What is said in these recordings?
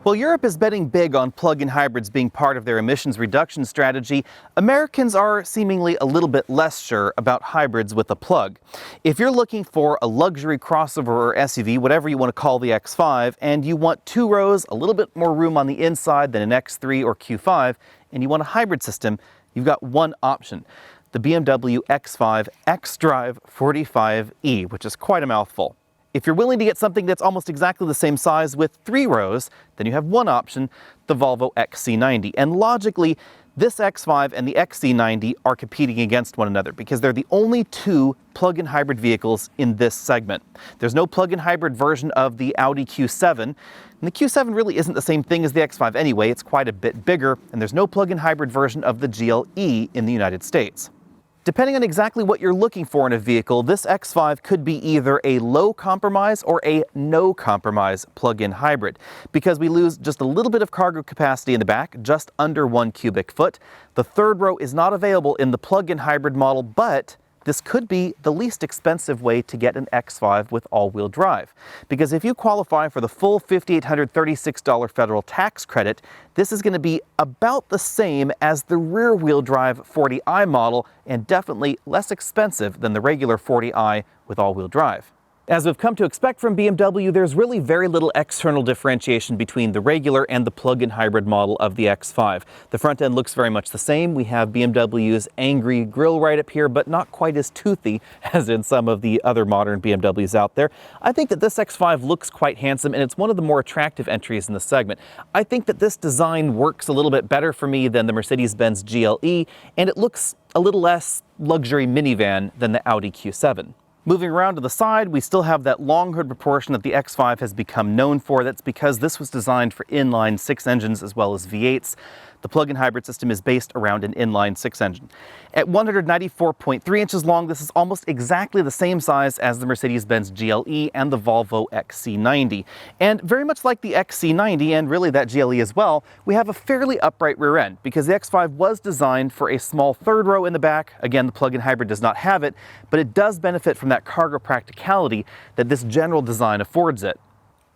While Europe is betting big on plug-in hybrids being part of their emissions reduction strategy, Americans are seemingly a little bit less sure about hybrids with a plug. If you're looking for a luxury crossover or SUV, whatever you want to call the X5, and you want 2 rows, a little bit more room on the inside than an X3 or Q5, and you want a hybrid system, you've got one option: the BMW X5 xDrive 45e, which is quite a mouthful. If you're willing to get something that's almost exactly the same size with 3 rows, then you have one option, the Volvo XC90. And logically, this X5 and the XC90 are competing against one another because they're the only 2 plug-in hybrid vehicles in this segment. There's no plug-in hybrid version of the Audi Q7, and the Q7 really isn't the same thing as the X5 anyway. It's quite a bit bigger, and there's no plug-in hybrid version of the GLE in the United States. Depending on exactly what you're looking for in a vehicle, this X5 could be either a low compromise or a no compromise plug-in hybrid, because we lose just a little bit of cargo capacity in the back, just under 1 cubic foot. The 3rd row is not available in the plug-in hybrid model, but this could be the least expensive way to get an X5 with all-wheel drive. Because if you qualify for the full $5,836 federal tax credit, this is going to be about the same as the rear-wheel drive 40i model, and definitely less expensive than the regular 40i with all-wheel drive. As we've come to expect from BMW, there's really very little external differentiation between the regular and the plug-in hybrid model of the X5. The front end looks very much the same. We have BMW's angry grille right up here, but not quite as toothy as in some of the other modern BMWs out there. I think that this X5 looks quite handsome, and it's one of the more attractive entries in the segment. I think that this design works a little bit better for me than the Mercedes-Benz GLE, and it looks a little less luxury minivan than the Audi Q7. Moving around to the side, we still have that long hood proportion that the X5 has become known for. That's because this was designed for inline 6 engines as well as V8s. The plug-in hybrid system is based around an inline 6 engine. At 194.3 inches long, this is almost exactly the same size as the Mercedes-Benz GLE and the Volvo XC90. And very much like the XC90, and really that GLE as well, we have a fairly upright rear end because the X5 was designed for a small 3rd row in the back. Again, the plug-in hybrid does not have it, but it does benefit from that cargo practicality that this general design affords it.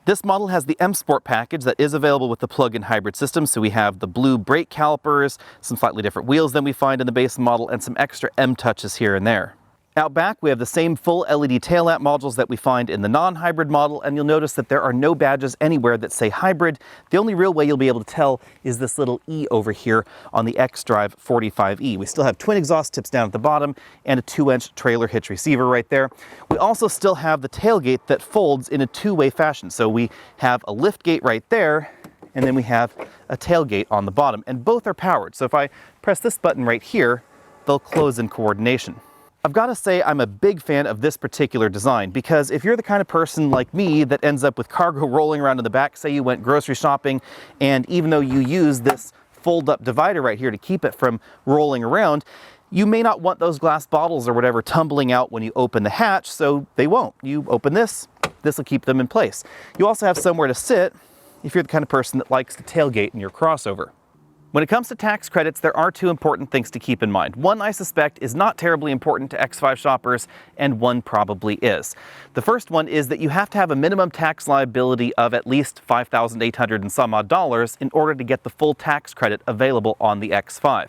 This model has the M Sport package that is available with the plug-in hybrid system, so we have the blue brake calipers, some slightly different wheels than we find in the base model, and some extra M touches here and there. Out back, we have the same full LED tail lamp modules that we find in the non-hybrid model, and you'll notice that there are no badges anywhere that say hybrid. The only real way you'll be able to tell is this little E over here on the xDrive 45e. We still have twin exhaust tips down at the bottom and a 2-inch trailer hitch receiver right there. We also still have the tailgate that folds in a 2-way fashion. So we have a lift gate right there, and then we have a tailgate on the bottom, and both are powered. So if I press this button right here, they'll close in coordination. I've got to say I'm a big fan of this particular design, because if you're the kind of person like me that ends up with cargo rolling around in the back, say you went grocery shopping, and even though you use this fold-up divider right here to keep it from rolling around, you may not want those glass bottles or whatever tumbling out when you open the hatch, so they won't. You open this will keep them in place. You also have somewhere to sit if you're the kind of person that likes to tailgate in your crossover. When it comes to tax credits, there are 2 important things to keep in mind. One, I suspect, is not terribly important to X5 shoppers, and one probably is. The first one is that you have to have a minimum tax liability of at least $5,800 and some odd dollars in order to get the full tax credit available on the X5.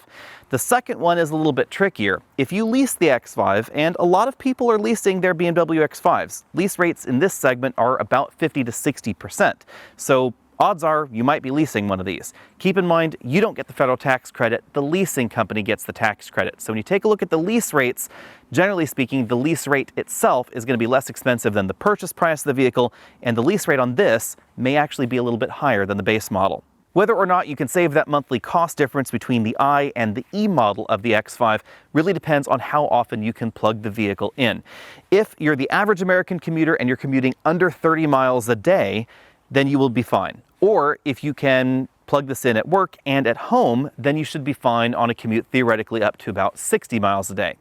The second one is a little bit trickier. If you lease the X5, and a lot of people are leasing their BMW X5s, lease rates in this segment are about 50 to 60%. So odds are you might be leasing one of these. Keep in mind, you don't get the federal tax credit, the leasing company gets the tax credit. So when you take a look at the lease rates, generally speaking, the lease rate itself is going to be less expensive than the purchase price of the vehicle, and the lease rate on this may actually be a little bit higher than the base model. Whether or not you can save that monthly cost difference between the I and the E model of the X5 really depends on how often you can plug the vehicle in. If you're the average American commuter and you're commuting under 30 miles a day, then you will be fine. Or if you can plug this in at work and at home, then you should be fine on a commute theoretically up to about 60 miles a day.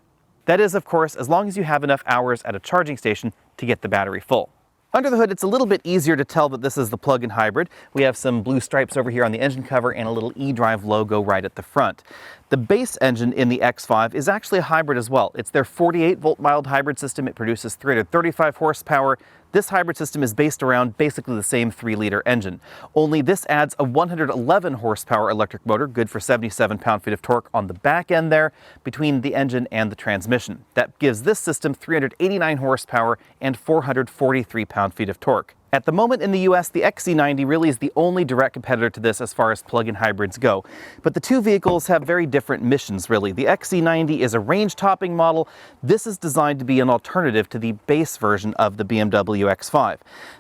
That is, of course, as long as you have enough hours at a charging station to get the battery full. Under the hood, it's a little bit easier to tell that this is the plug-in hybrid. We have some blue stripes over here on the engine cover and a little eDrive logo right at the front. The base engine in the X5 is actually a hybrid as well. It's their 48-volt mild hybrid system. It produces 335 horsepower. This hybrid system is based around basically the same 3-liter engine, only this adds a 111 horsepower electric motor, good for 77 pound-feet of torque on the back end there, between the engine and the transmission. That gives this system 389 horsepower and 443 pound-feet of torque. At the moment in the US, the XC90 really is the only direct competitor to this as far as plug-in hybrids go. But the two vehicles have very different missions, really. The XC90 is a range-topping model. This is designed to be an alternative to the base version of the BMW X5.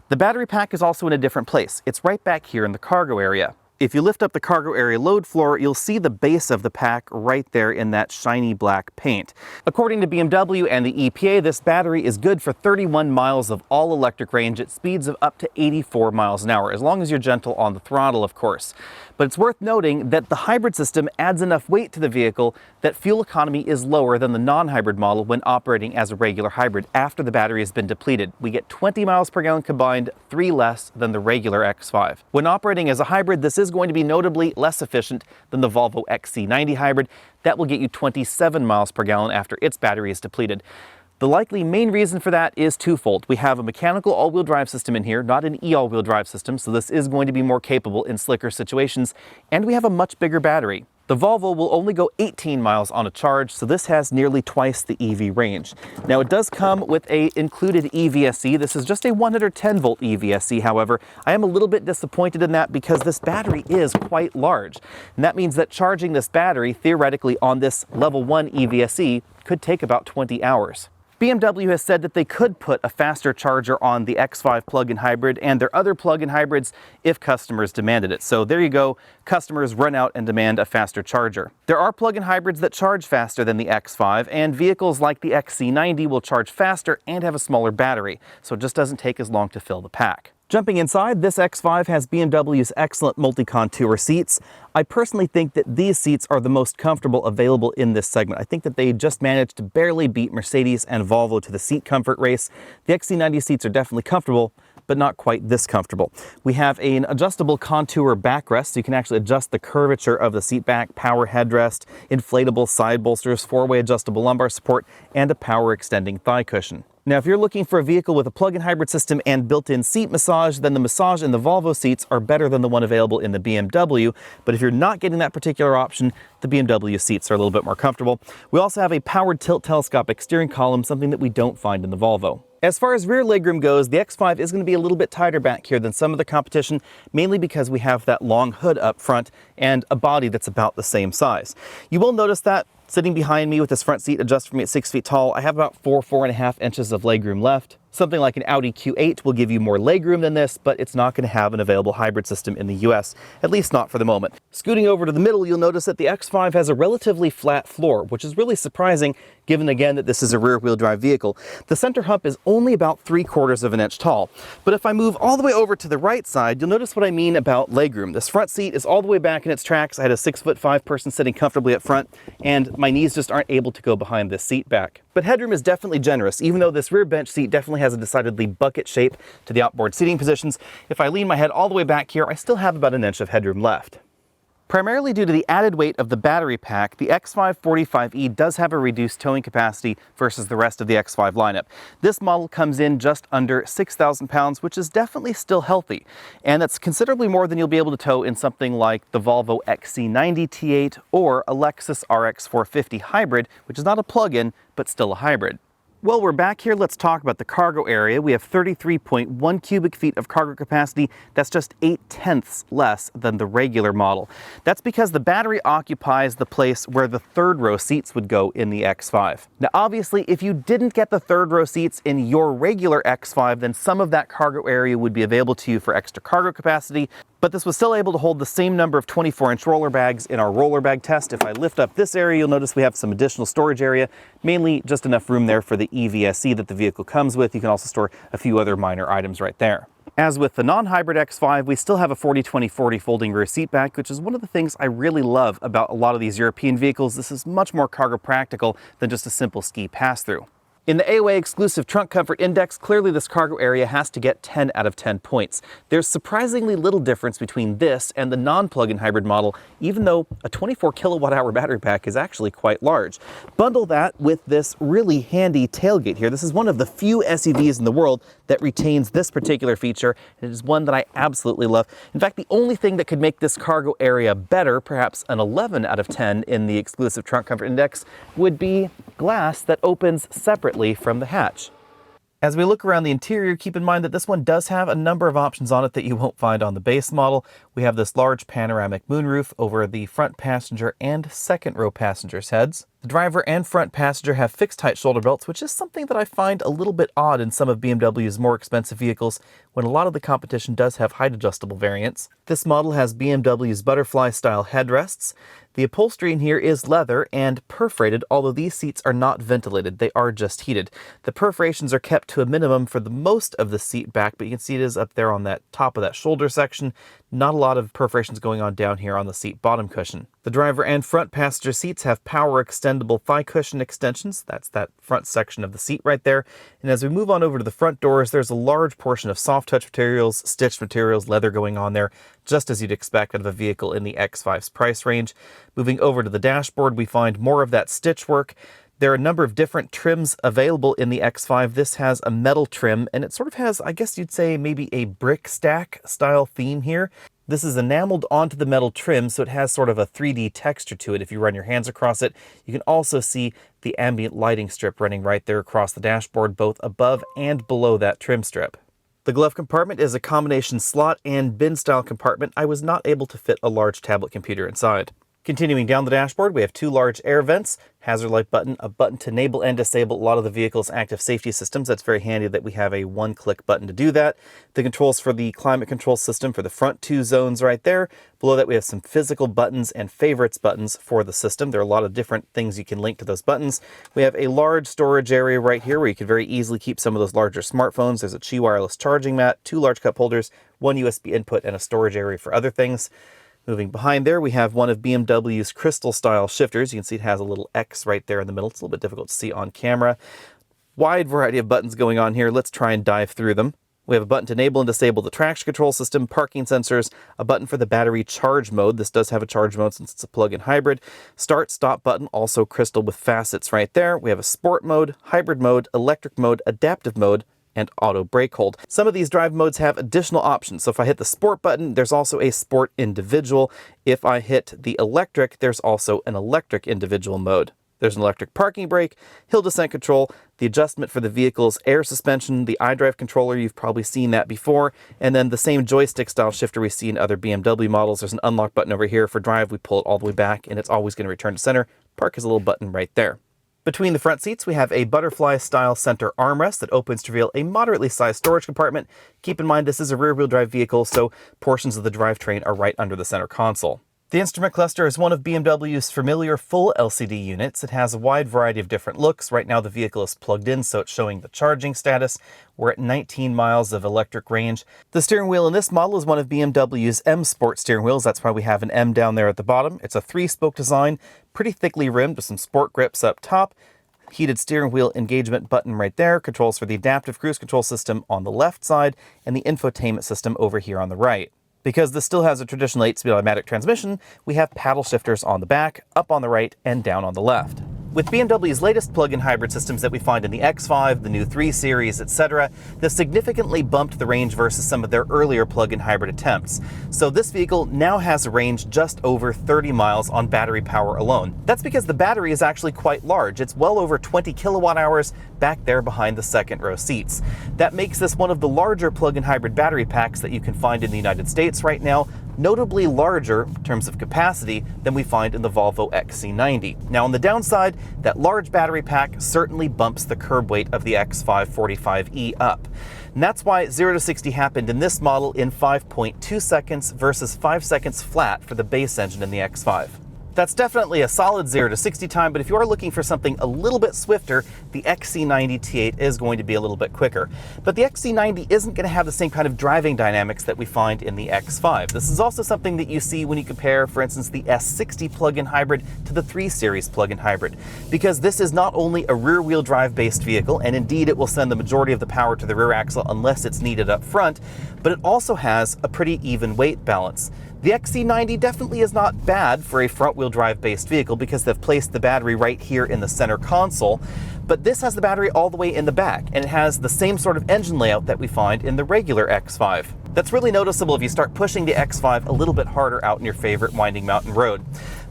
The battery pack is also in a different place. It's right back here in the cargo area. If you lift up the cargo area load floor, you'll see the base of the pack right there in that shiny black paint. According to BMW and the EPA, this battery is good for 31 miles of all-electric range at speeds of up to 84 miles an hour, as long as you're gentle on the throttle, of course. But it's worth noting that the hybrid system adds enough weight to the vehicle that fuel economy is lower than the non-hybrid model when operating as a regular hybrid after the battery has been depleted. We get 20 miles per gallon combined, 3 less than the regular X5. When operating as a hybrid, this is going to be notably less efficient than the Volvo XC90 hybrid. That will get you 27 miles per gallon after its battery is depleted. The likely main reason for that is twofold. We have a mechanical all-wheel drive system in here, not an e-all-wheel drive system, so this is going to be more capable in slicker situations, and we have a much bigger battery. The Volvo will only go 18 miles on a charge, so this has nearly twice the EV range. Now, it does come with an included EVSE. This is just a 110-volt EVSE, however. I am a little bit disappointed in that because this battery is quite large. And that means that charging this battery, theoretically on this level 1 EVSE, could take about 20 hours. BMW has said that they could put a faster charger on the X5 plug-in hybrid and their other plug-in hybrids if customers demanded it. So there you go, customers run out and demand a faster charger. There are plug-in hybrids that charge faster than the X5, and vehicles like the XC90 will charge faster and have a smaller battery, so it just doesn't take as long to fill the pack. Jumping inside, this X5 has BMW's excellent multi-contour seats. I personally think that these seats are the most comfortable available in this segment. I think that they just managed to barely beat Mercedes and Volvo to the seat comfort race. The XC90 seats are definitely comfortable, but not quite this comfortable. We have an adjustable contour backrest, so you can actually adjust the curvature of the seat back, power headrest, inflatable side bolsters, 4-way adjustable lumbar support, and a power extending thigh cushion. Now, if you're looking for a vehicle with a plug-in hybrid system and built-in seat massage, then the massage in the Volvo seats are better than the one available in the BMW. But if you're not getting that particular option, the BMW seats are a little bit more comfortable. We also have a powered tilt telescopic steering column, something that we don't find in the Volvo. As far as rear legroom goes, the X5 is going to be a little bit tighter back here than some of the competition, mainly because we have that long hood up front and a body that's about the same size. You will notice that sitting behind me with this front seat adjusted for me at 6 feet tall, I have about 4.5 inches of legroom left. Something like an Audi Q8 will give you more legroom than this, but it's not going to have an available hybrid system in the US, at least not for the moment. Scooting over to the middle, you'll notice that the X5 has a relatively flat floor, which is really surprising given again that this is a rear-wheel drive vehicle. The center hump is only about 3/4 of an inch tall, but if I move all the way over to the right side, you'll notice what I mean about legroom. This front seat is all the way back in its tracks. I had a 6'5" person sitting comfortably up front, and my knees just aren't able to go behind this seat back. But headroom is definitely generous, even though this rear bench seat definitely has a decidedly bucket shape to the outboard seating positions. If I lean my head all the way back here, I still have about an inch of headroom left. Primarily due to the added weight of the battery pack, the X5 45e does have a reduced towing capacity versus the rest of the X5 lineup. This model comes in just under 6,000 pounds, which is definitely still healthy. And that's considerably more than you'll be able to tow in something like the Volvo XC90 T8 or a Lexus RX 450 hybrid, which is not a plug-in, but still a hybrid. Well, we're back here. Let's talk about the cargo area. We have 33.1 cubic feet of cargo capacity. That's just 0.8 less than the regular model. That's because the battery occupies the place where the third row seats would go in the X5. Now, obviously, if you didn't get the third row seats in your regular X5, then some of that cargo area would be available to you for extra cargo capacity. But this was still able to hold the same number of 24-inch roller bags in our roller bag test. If I lift up this area, you'll notice we have some additional storage area, mainly just enough room there for the EVSE that the vehicle comes with. You can also store a few other minor items right there. As with the non-hybrid X5, we still have a 40-20-40 folding rear seat back, which is one of the things I really love about a lot of these European vehicles. This is much more cargo practical than just a simple ski pass-through. In the AWD exclusive trunk comfort index, clearly this cargo area has to get 10 out of 10 points. There's surprisingly little difference between this and the non-plug-in hybrid model, even though a 24 kilowatt hour battery pack is actually quite large. Bundle that with this really handy tailgate here. This is one of the few SUVs in the world that retains this particular feature. It is one that I absolutely love. In fact, the only thing that could make this cargo area better, perhaps an 11 out of 10 in the exclusive trunk comfort index, would be glass that opens separately from the hatch. As we look around the interior, keep in mind that this one does have a number of options on it that you won't find on the base model. We have this large panoramic moonroof over the front passenger and second row passengers' heads. The driver and front passenger have fixed height shoulder belts, which is something that I find a little bit odd in some of BMW's more expensive vehicles when a lot of the competition does have height adjustable variants. This model has BMW's butterfly style headrests. The upholstery in here is leather and perforated, although these seats are not ventilated, they are just heated. The perforations are kept to a minimum for the most of the seat back, but you can see it is up there on that top of that shoulder section. Not a lot of perforations going on down here on the seat bottom cushion. The driver and front passenger seats have power extendable thigh cushion extensions. That's that front section of the seat right there. And as we move on over to the front doors, there's a large portion of soft touch materials, stitched materials, leather going on there, just as you'd expect out of a vehicle in the X5's price range. Moving over to the dashboard, we find more of that stitch work. There are a number of different trims available in the X5. This has a metal trim, and it sort of has, I guess you'd say, maybe a brick stack style theme here. This is enameled onto the metal trim, so it has sort of a 3D texture to it. If you run your hands across it, you can also see the ambient lighting strip running right there across the dashboard, both above and below that trim strip. The glove compartment is a combination slot and bin style compartment. I was not able to fit a large tablet computer inside. Continuing down the dashboard, we have two large air vents, hazard light button, a button to enable and disable a lot of the vehicle's active safety systems. That's very handy that we have a one-click button to do that. The controls for the climate control system for the front two zones right there. Below that, we have some physical buttons and favorites buttons for the system. There are a lot of different things you can link to those buttons. We have a large storage area right here where you can very easily keep some of those larger smartphones. There's a Qi wireless charging mat, two large cup holders, one USB input, and a storage area for other things. Moving behind there, we have one of BMW's crystal style shifters. You can see it has a little X right there in the middle. It's a little bit difficult to see on camera. Wide variety of buttons going on here. Let's try and dive through them. We have a button to enable and disable the traction control system, parking sensors, a button for the battery charge mode. This does have a charge mode since it's a plug-in hybrid. Start, stop button, also crystal with facets right there. We have a sport mode, hybrid mode, electric mode, adaptive mode, and auto brake hold. Some of these drive modes have additional options. So if I hit the sport button, there's also a sport individual. If I hit the electric, there's also an electric individual mode. There's an electric parking brake, hill descent control, the adjustment for the vehicle's air suspension, the iDrive controller, you've probably seen that before, and then the same joystick style shifter we see in other BMW models. There's an unlock button over here. For drive, we pull it all the way back and it's always going to return to center. Park is a little button right there. Between the front seats, we have a butterfly-style center armrest that opens to reveal a moderately sized storage compartment. Keep in mind this is a rear-wheel drive vehicle, so portions of the drivetrain are right under the center console. The instrument cluster is one of BMW's familiar full LCD units. It has a wide variety of different looks. Right now the vehicle is plugged in, so it's showing the charging status. We're at 19 miles of electric range. The steering wheel in this model is one of BMW's M Sport steering wheels. That's why we have an M down there at the bottom. It's a 3-spoke design, pretty thickly rimmed with some sport grips up top. Heated steering wheel engagement button right there. Controls for the adaptive cruise control system on the left side and the infotainment system over here on the right. Because this still has a traditional 8-speed automatic transmission, we have paddle shifters on the back, up on the right, and down on the left. With BMW's latest plug-in hybrid systems that we find in the X5, the new 3 Series, etc., this significantly bumped the range versus some of their earlier plug-in hybrid attempts. So this vehicle now has a range just over 30 miles on battery power alone. That's because the battery is actually quite large. It's well over 20 kilowatt hours back there behind the second row seats. That makes this one of the larger plug-in hybrid battery packs that you can find in the United States right now, notably larger in terms of capacity than we find in the Volvo XC90. Now on the downside, that large battery pack certainly bumps the curb weight of the X5 45e up. And that's why 0 to 60 happened in this model in 5.2 seconds versus 5 seconds flat for the base engine in the X5. That's definitely a solid 0 to 60 time, but if you are looking for something a little bit swifter, the XC90 T8 is going to be a little bit quicker. But the XC90 isn't going to have the same kind of driving dynamics that we find in the X5. This is also something that you see when you compare, for instance, the S60 plug-in hybrid to the 3 Series plug-in hybrid, because this is not only a rear-wheel drive-based vehicle, and indeed it will send the majority of the power to the rear axle unless it's needed up front, but it also has a pretty even weight balance. The XC90 definitely is not bad for a front-wheel drive-based vehicle because they've placed the battery right here in the center console, but this has the battery all the way in the back, and it has the same sort of engine layout that we find in the regular X5. That's really noticeable if you start pushing the X5 a little bit harder out in your favorite winding mountain road.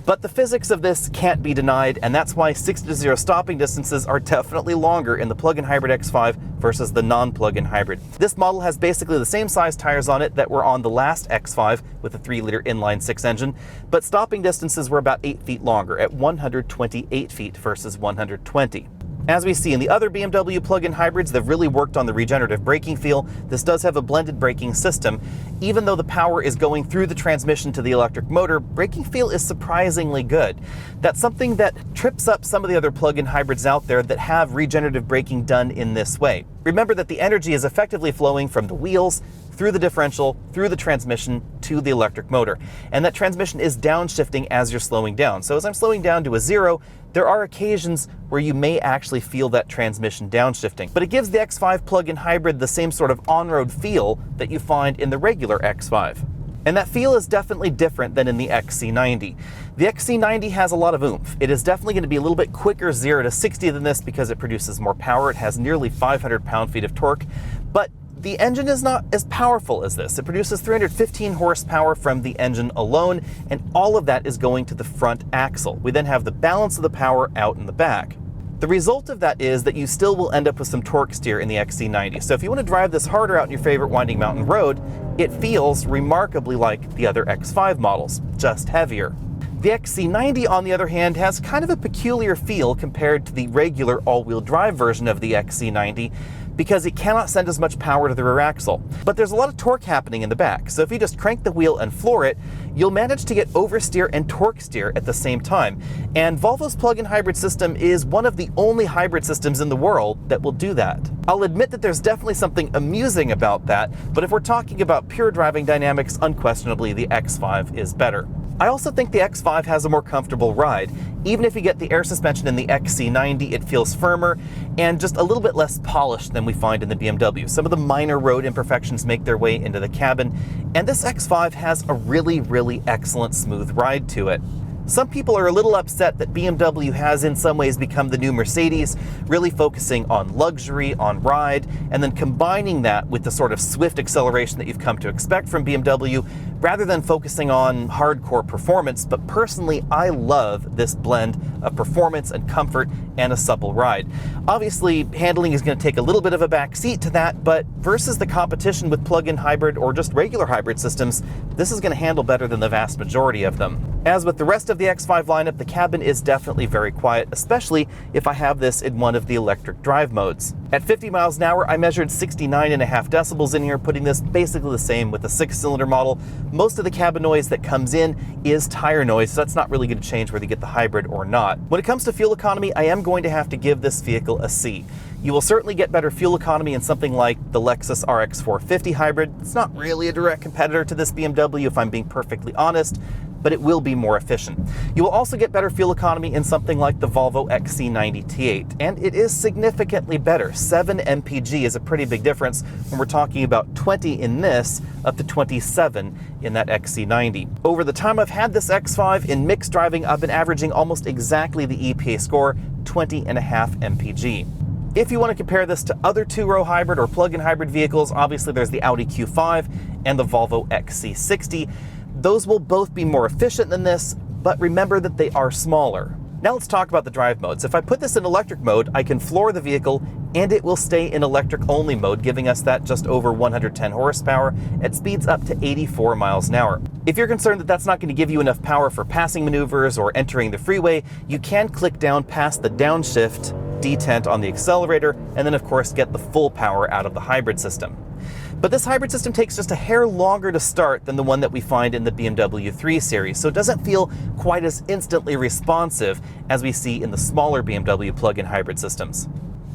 But the physics of this can't be denied, and that's why 60 to 0 stopping distances are definitely longer in the plug-in hybrid X5 versus the non-plug-in hybrid. This model has basically the same size tires on it that were on the last X5 with the 3-liter inline-6 engine, but stopping distances were about 8 feet longer at 128 feet versus 120. As we see in the other BMW plug-in hybrids, they've really worked on the regenerative braking feel. This does have a blended braking system. Even though the power is going through the transmission to the electric motor, braking feel is surprisingly good. That's something that trips up some of the other plug-in hybrids out there that have regenerative braking done in this way. Remember that the energy is effectively flowing from the wheels, through the differential, through the transmission, to the electric motor. And that transmission is downshifting as you're slowing down. So as I'm slowing down to a 0, there are occasions where you may actually feel that transmission downshifting. But it gives the X5 plug-in hybrid the same sort of on-road feel that you find in the regular X5. And that feel is definitely different than in the XC90. The XC90 has a lot of oomph. It is definitely going to be a little bit quicker 0 to 60 than this because it produces more power. It has nearly 500 pound-feet of torque, but the engine is not as powerful as this. It produces 315 horsepower from the engine alone, and all of that is going to the front axle. We then have the balance of the power out in the back. The result of that is that you still will end up with some torque steer in the XC90. So if you want to drive this harder out in your favorite winding mountain road, it feels remarkably like the other X5 models, just heavier. The XC90, on the other hand, has kind of a peculiar feel compared to the regular all-wheel drive version of the XC90 because it cannot send as much power to the rear axle. But there's a lot of torque happening in the back, so if you just crank the wheel and floor it, you'll manage to get oversteer and torque steer at the same time. And Volvo's plug-in hybrid system is one of the only hybrid systems in the world that will do that. I'll admit that there's definitely something amusing about that, but if we're talking about pure driving dynamics, unquestionably the X5 is better. I also think the X5 has a more comfortable ride. Even if you get the air suspension in the XC90, it feels firmer and just a little bit less polished than we find in the BMW. Some of the minor road imperfections make their way into the cabin, and this X5 has a really excellent smooth ride to it. Some people are a little upset that BMW has in some ways become the new Mercedes, really focusing on luxury, on ride, and then combining that with the sort of swift acceleration that you've come to expect from BMW, rather than focusing on hardcore performance. But personally, I love this blend of performance and comfort and a supple ride. Obviously, handling is going to take a little bit of a back seat to that, but versus the competition with plug-in hybrid or just regular hybrid systems, this is going to handle better than the vast majority of them. As with the rest of the X5 lineup, the cabin is definitely very quiet, especially if I have this in one of the electric drive modes. At 50 miles an hour, I measured 69.5 decibels in here, putting this basically the same with the 6-cylinder model. Most of the cabin noise that comes in is tire noise, so that's not really going to change whether you get the hybrid or not. When it comes to fuel economy, I am going to have to give this vehicle a C. You will certainly get better fuel economy in something like the Lexus RX 450 hybrid. It's not really a direct competitor to this BMW, if I'm being perfectly honest, but it will be more efficient. You will also get better fuel economy in something like the Volvo XC90 T8, and it is significantly better. 7 mpg is a pretty big difference when we're talking about 20 in this up to 27 in that XC90. Over the time I've had this X5 in mixed driving, I've been averaging almost exactly the EPA score, 20.5 mpg. If you want to compare this to other two-row hybrid or plug-in hybrid vehicles, obviously there's the Audi Q5 and the Volvo XC60. Those will both be more efficient than this, but remember that they are smaller. Now let's talk about the drive modes. If I put this in electric mode, I can floor the vehicle and it will stay in electric-only mode, giving us that just over 110 horsepower at speeds up to 84 miles an hour. If you're concerned that that's not going to give you enough power for passing maneuvers or entering the freeway, you can click down past the downshift detent on the accelerator and then of course get the full power out of the hybrid system. But this hybrid system takes just a hair longer to start than the one that we find in the BMW 3 Series, so it doesn't feel quite as instantly responsive as we see in the smaller BMW plug-in hybrid systems.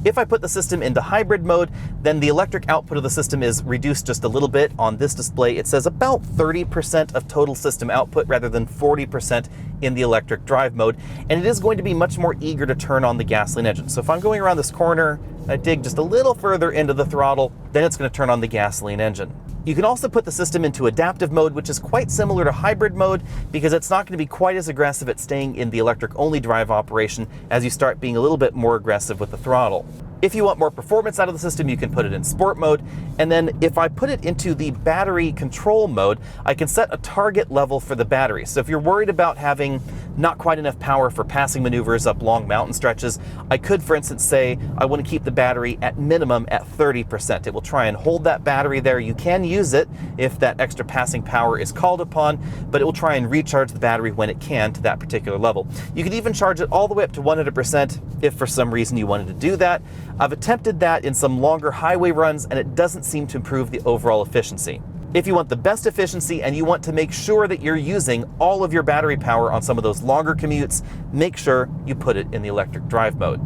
If I put the system into hybrid mode, then the electric output of the system is reduced just a little bit. On this display, it says about 30% of total system output rather than 40% in the electric drive mode, and it is going to be much more eager to turn on the gasoline engine. So if I'm going around this corner, I dig just a little further into the throttle, then it's going to turn on the gasoline engine. You can also put the system into adaptive mode, which is quite similar to hybrid mode because it's not going to be quite as aggressive at staying in the electric-only drive operation as you start being a little bit more aggressive with the throttle. If you want more performance out of the system, you can put it in sport mode. And then if I put it into the battery control mode, I can set a target level for the battery. So if you're worried about having not quite enough power for passing maneuvers up long mountain stretches, I could, for instance, say I want to keep the battery at minimum at 30%. It will try and hold that battery there. You can use it if that extra passing power is called upon, but it will try and recharge the battery when it can to that particular level. You could even charge it all the way up to 100% if for some reason you wanted to do that. I've attempted that in some longer highway runs, and it doesn't seem to improve the overall efficiency. If you want the best efficiency and you want to make sure that you're using all of your battery power on some of those longer commutes, make sure you put it in the electric drive mode.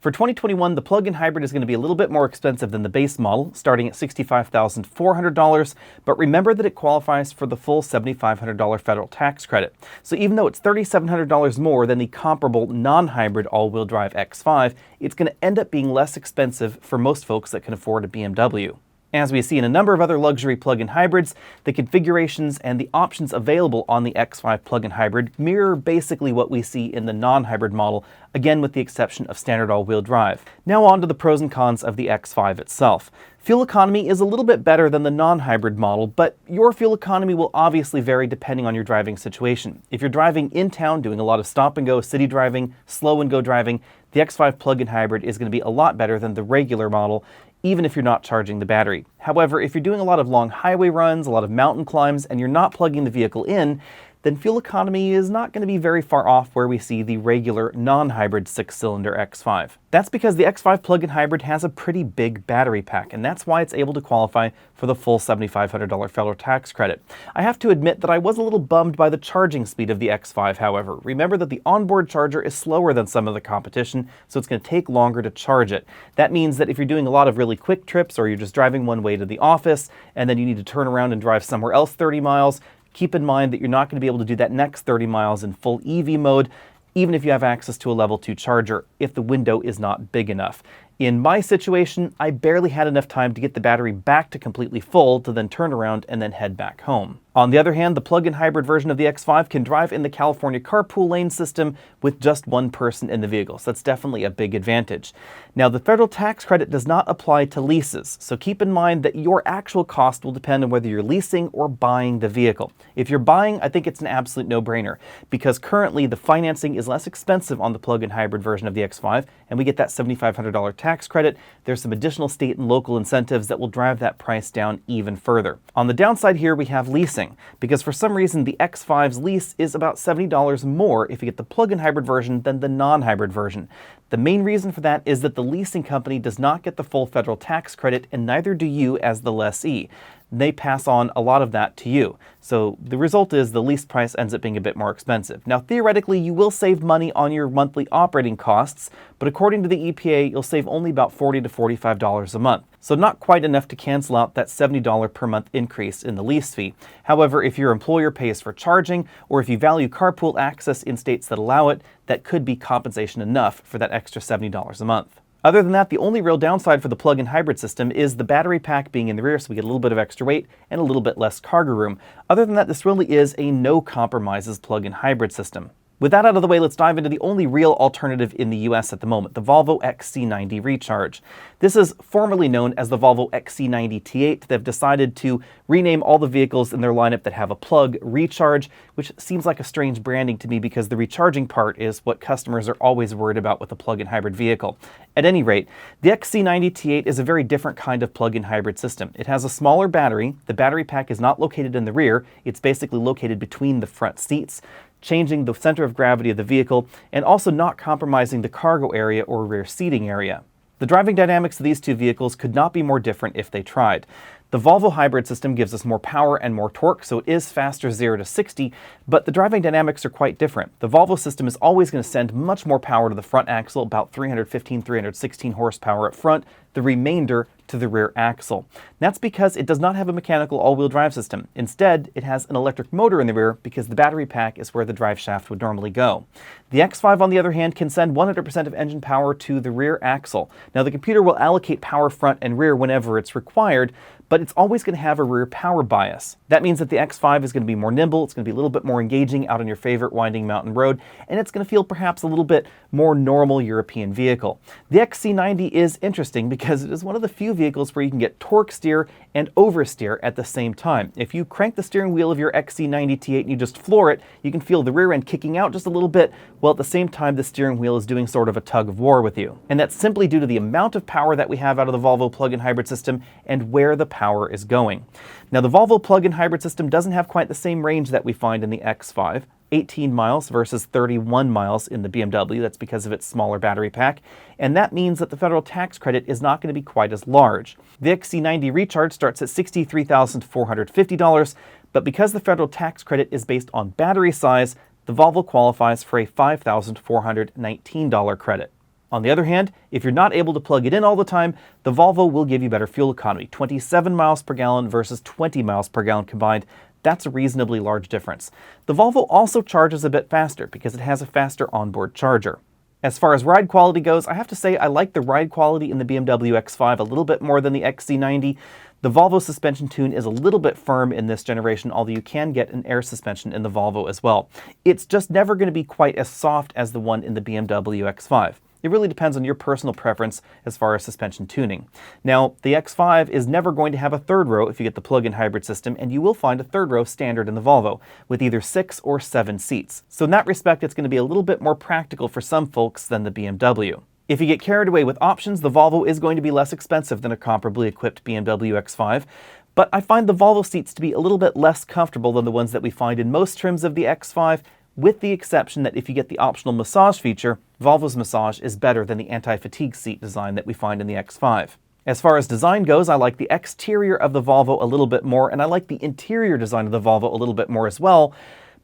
For 2021, the plug-in hybrid is going to be a little bit more expensive than the base model, starting at $65,400, but remember that it qualifies for the full $7,500 federal tax credit. So even though it's $3,700 more than the comparable non-hybrid all-wheel drive X5, it's going to end up being less expensive for most folks that can afford a BMW. As we see in a number of other luxury plug-in hybrids, the configurations and the options available on the X5 plug-in hybrid mirror basically what we see in the non-hybrid model, again with the exception of standard all-wheel drive. Now on to the pros and cons of the X5 itself. Fuel economy is a little bit better than the non-hybrid model, but your fuel economy will obviously vary depending on your driving situation. If you're driving in town, doing a lot of stop-and-go city driving, slow-and-go driving, the X5 plug-in hybrid is going to be a lot better than the regular model, even if you're not charging the battery. However, if you're doing a lot of long highway runs, a lot of mountain climbs, and you're not plugging the vehicle in, then fuel economy is not going to be very far off where we see the regular non-hybrid 6-cylinder X5. That's because the X5 plug-in hybrid has a pretty big battery pack, and that's why it's able to qualify for the full $7,500 federal tax credit. I have to admit that I was a little bummed by the charging speed of the X5, however. Remember that the onboard charger is slower than some of the competition, so it's going to take longer to charge it. That means that if you're doing a lot of really quick trips, or you're just driving one way to the office, and then you need to turn around and drive somewhere else 30 miles, keep in mind that you're not going to be able to do that next 30 miles in full EV mode, even if you have access to a level 2 charger, if the window is not big enough. In my situation, I barely had enough time to get the battery back to completely full to then turn around and then head back home. On the other hand, the plug-in hybrid version of the X5 can drive in the California carpool lane system with just one person in the vehicle, so that's definitely a big advantage. Now, the federal tax credit does not apply to leases, so keep in mind that your actual cost will depend on whether you're leasing or buying the vehicle. If you're buying, I think it's an absolute no-brainer, because currently the financing is less expensive on the plug-in hybrid version of the X5, and we get that $7,500 tax credit. There's some additional state and local incentives that will drive that price down even further. On the downside here, we have leasing, because for some reason the X5's lease is about $70 more if you get the plug-in hybrid version than the non-hybrid version. The main reason for that is that the leasing company does not get the full federal tax credit, and neither do you as the lessee. They pass on a lot of that to you. So the result is the lease price ends up being a bit more expensive. Now, theoretically, you will save money on your monthly operating costs, but according to the EPA, you'll save only about $40 to $45 a month. So not quite enough to cancel out that $70 per month increase in the lease fee. However, if your employer pays for charging, or if you value carpool access in states that allow it, that could be compensation enough for that extra $70 a month. Other than that, the only real downside for the plug-in hybrid system is the battery pack being in the rear, so we get a little bit of extra weight and a little bit less cargo room. Other than that, this really is a no-compromises plug-in hybrid system. With that out of the way, let's dive into the only real alternative in the US at the moment, the Volvo XC90 Recharge. This is formerly known as the Volvo XC90 T8. They've decided to rename all the vehicles in their lineup that have a plug Recharge, which seems like a strange branding to me because the recharging part is what customers are always worried about with a plug-in hybrid vehicle. At any rate, the XC90 T8 is a very different kind of plug-in hybrid system. It has a smaller battery. The battery pack is not located in the rear. It's basically located between the front seats, changing the center of gravity of the vehicle and also not compromising the cargo area or rear seating area. The driving dynamics of these two vehicles could not be more different if they tried. The Volvo hybrid system gives us more power and more torque, so it is faster 0 to 60, but the driving dynamics are quite different. The Volvo system is always going to send much more power to the front axle, about 315, 316 horsepower up front, the remainder to the rear axle. That's because it does not have a mechanical all-wheel drive system. Instead, it has an electric motor in the rear because the battery pack is where the drive shaft would normally go. The X5, on the other hand, can send 100% of engine power to the rear axle. Now, the computer will allocate power front and rear whenever it's required, but it's always going to have a rear power bias. That means that the X5 is going to be more nimble, it's going to be a little bit more engaging out on your favorite winding mountain road, and it's going to feel perhaps a little bit more normal European vehicle. The XC90 is interesting because it is one of the few vehicles where you can get torque steer and oversteer at the same time. If you crank the steering wheel of your XC90 T8 and you just floor it, you can feel the rear end kicking out just a little bit, while at the same time the steering wheel is doing sort of a tug of war with you. And that's simply due to the amount of power that we have out of the Volvo plug-in hybrid system and where the power is going. Now, the Volvo plug-in hybrid system doesn't have quite the same range that we find in the X5. 18 miles versus 31 miles in the BMW. That's because of its smaller battery pack, and that means that the federal tax credit is not going to be quite as large. The XC90 Recharge starts at $63,450, but because the federal tax credit is based on battery size, the Volvo qualifies for a $5,419 credit. On the other hand, if you're not able to plug it in all the time, the Volvo will give you better fuel economy, 27 miles per gallon versus 20 miles per gallon combined. That's a reasonably large difference. The Volvo also charges a bit faster because it has a faster onboard charger. As far as ride quality goes, I have to say I like the ride quality in the BMW X5 a little bit more than the XC90. The Volvo suspension tune is a little bit firm in this generation, although you can get an air suspension in the Volvo as well. It's just never going to be quite as soft as the one in the BMW X5. It really depends on your personal preference as far as suspension tuning. Now, the X5 is never going to have a third row if you get the plug-in hybrid system, and you will find a third row standard in the Volvo, with either 6 or 7 seats. So in that respect, it's going to be a little bit more practical for some folks than the BMW. If you get carried away with options, the Volvo is going to be less expensive than a comparably equipped BMW X5, but I find the Volvo seats to be a little bit less comfortable than the ones that we find in most trims of the X5, with the exception that if you get the optional massage feature, Volvo's massage is better than the anti-fatigue seat design that we find in the X5. As far as design goes, I like the exterior of the Volvo a little bit more, and I like the interior design of the Volvo a little bit more as well,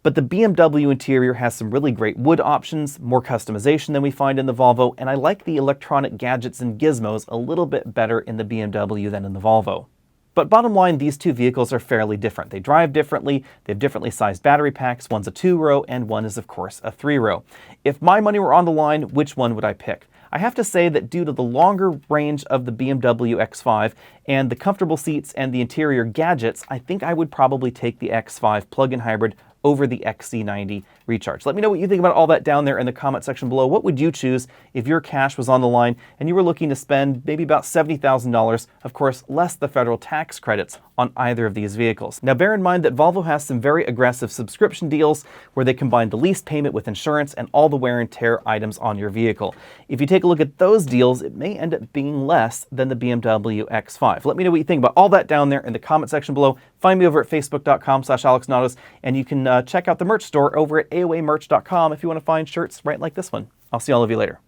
but the BMW interior has some really great wood options, more customization than we find in the Volvo, and I like the electronic gadgets and gizmos a little bit better in the BMW than in the Volvo. But bottom line, these two vehicles are fairly different. They drive differently, they have differently sized battery packs, one's a 2-row and one is of course a 3-row. If my money were on the line, which one would I pick? I have to say that due to the longer range of the BMW X5 and the comfortable seats and the interior gadgets, I think I would probably take the X5 plug-in hybrid over the XC90 Recharge. Let me know what you think about all that down there in the comment section below. What would you choose if your cash was on the line and you were looking to spend maybe about $70,000, of course, less the federal tax credits on either of these vehicles? Now, bear in mind that Volvo has some very aggressive subscription deals where they combine the lease payment with insurance and all the wear and tear items on your vehicle. If you take a look at those deals, it may end up being less than the BMW X5. Let me know what you think about all that down there in the comment section below. Find me over at facebook.com/AlexNautos, and you can check out the merch store over at AOAmerch.com if you want to find shirts right like this one. I'll see all of you later.